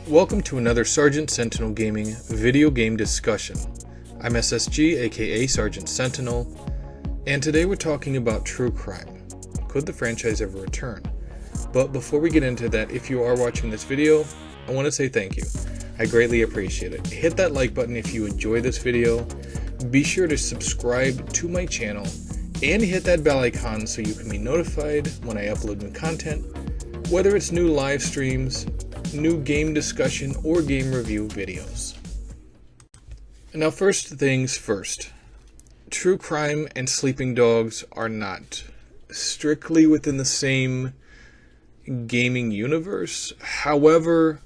Welcome to another Sergeant Sentinel Gaming video game discussion. I'm SSG, aka Sergeant Sentinel, and today we're talking about true crime. Could the franchise ever return? But before we get into that, if you are watching this video, I want to say thank you. I greatly appreciate it. Hit that like button if you enjoy this video. Be sure to subscribe to my channel and hit that bell icon so you can be notified when I upload new content, whether it's new live streams, new game discussion, or game review videos. Now, first things first. True crime and sleeping dogs are not strictly within the same gaming universe. However,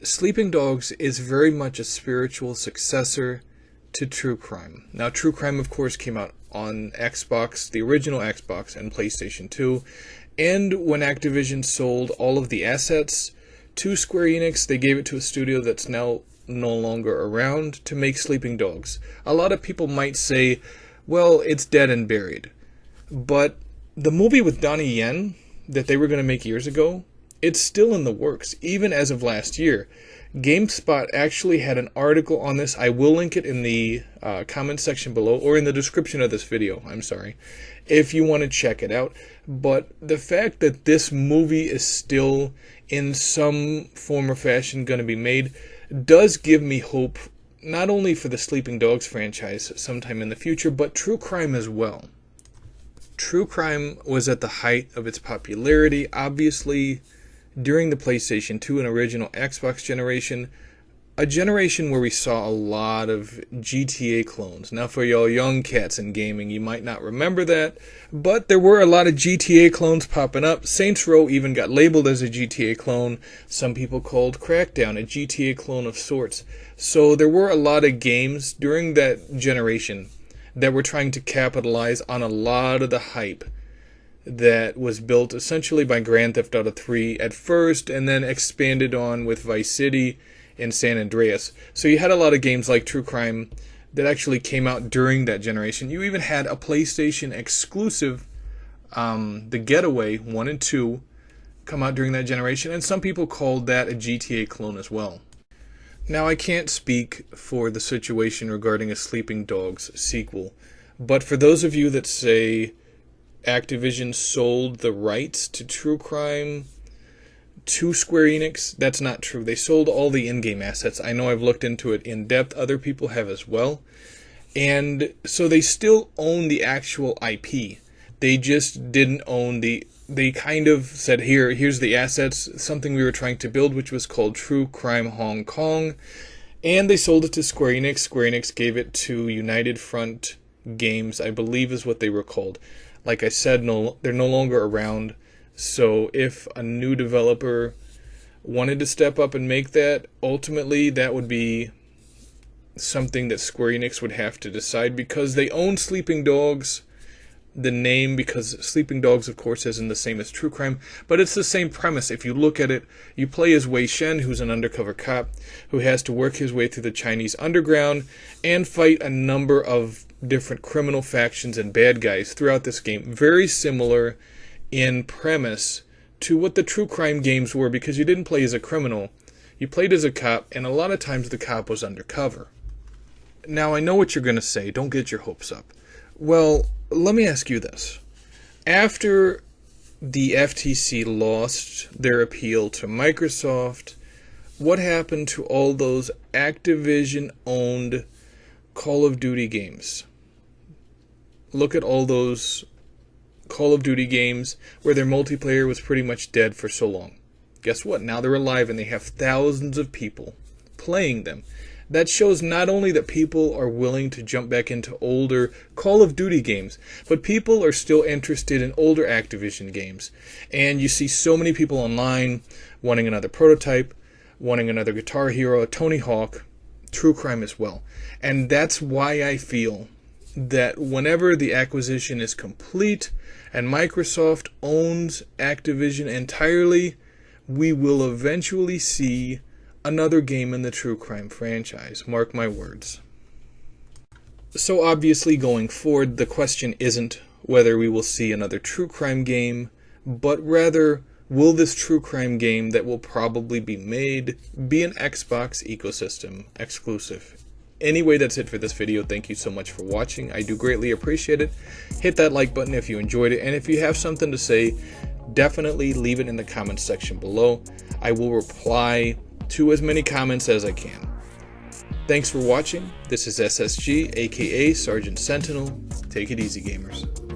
sleeping dogs is very much a spiritual successor to true crime. Now, true crime, of course, came out on Xbox, the original Xbox, and PlayStation 2. And when Activision sold all of the assets to Square Enix, they gave it to a studio that's now no longer around to make sleeping dogs. A lot of people might say, well, it's dead and buried. But the movie with Donnie Yen that they were going to make years ago, it's still in the works, even as of last year. GameSpot actually had an article on this. I will link it in the comment section below, or in the description of this video, I'm sorry, if you want to check it out. But the fact that this movie is still in some form or fashion going to be made does give me hope, not only for the Sleeping Dogs franchise sometime in the future, but true crime as well. True crime was at the height of its popularity, obviously, during the PlayStation 2 and original Xbox generation, a generation where we saw a lot of GTA clones. Now, for y'all young cats in gaming, you might not remember that, but there were a lot of GTA clones popping up. Saints Row even got labeled as a GTA clone. Some people called Crackdown a GTA clone of sorts. So there were a lot of games during that generation that were trying to capitalize on a lot of the hype that was built essentially by Grand Theft Auto 3 at first, and then expanded on with Vice City and San Andreas. So you had a lot of games like True Crime that actually came out during that generation. You even had a PlayStation exclusive, The Getaway 1 and 2, come out during that generation, and some people called that a GTA clone as well. Now, I can't speak for the situation regarding a Sleeping Dogs sequel, but for those of you that say Activision sold the rights to true crime to Square Enix, that's not true. They sold all the in-game assets. I know I've looked into it in depth. Other people have as well. And so they still own the actual IP. They just didn't own they kind of said, here's the assets, something we were trying to build, which was called True Crime Hong Kong. And they sold it to Square Enix. Square Enix gave it to United Front Games, I believe is what they were called. Like I said, they're no longer around, so if a new developer wanted to step up and make that, ultimately that would be something that Square Enix would have to decide, because they own Sleeping Dogs, the name, because Sleeping Dogs, of course, isn't the same as True Crime, but it's the same premise. If you look at it, you play as Wei Shen, who's an undercover cop who has to work his way through the Chinese underground and fight a number of different criminal factions and bad guys throughout this game. Very similar in premise to what the True Crime games were, because you didn't play as a criminal, you played as a cop, and a lot of times the cop was undercover. Now, I know what you're going to say. Don't get your hopes up. Well, let me ask you this. After the FTC lost their appeal to Microsoft, what happened to all those Activision-owned Call of Duty games? Look at all those Call of Duty games where their multiplayer was pretty much dead for so long. Guess what? Now they're alive and they have thousands of people playing them. That shows not only that people are willing to jump back into older Call of Duty games, but people are still interested in older Activision games. And you see so many people online wanting another Prototype, wanting another Guitar Hero, a Tony Hawk, True Crime as well. And that's why I feel that whenever the acquisition is complete and Microsoft owns Activision entirely, we will eventually see another game in the True Crime franchise. Mark my words. So obviously going forward, the question isn't whether we will see another True Crime game, but rather Will this true crime game that will probably be made be an Xbox ecosystem exclusive? Anyway, that's it for this video. Thank you so much for watching. I do greatly appreciate it. Hit that like button if you enjoyed it, and if you have something to say, definitely leave it in the comments section below. I will reply to as many comments as I can. Thanks for watching. This is SSG, aka Sergeant Sentinel. Take it easy, gamers.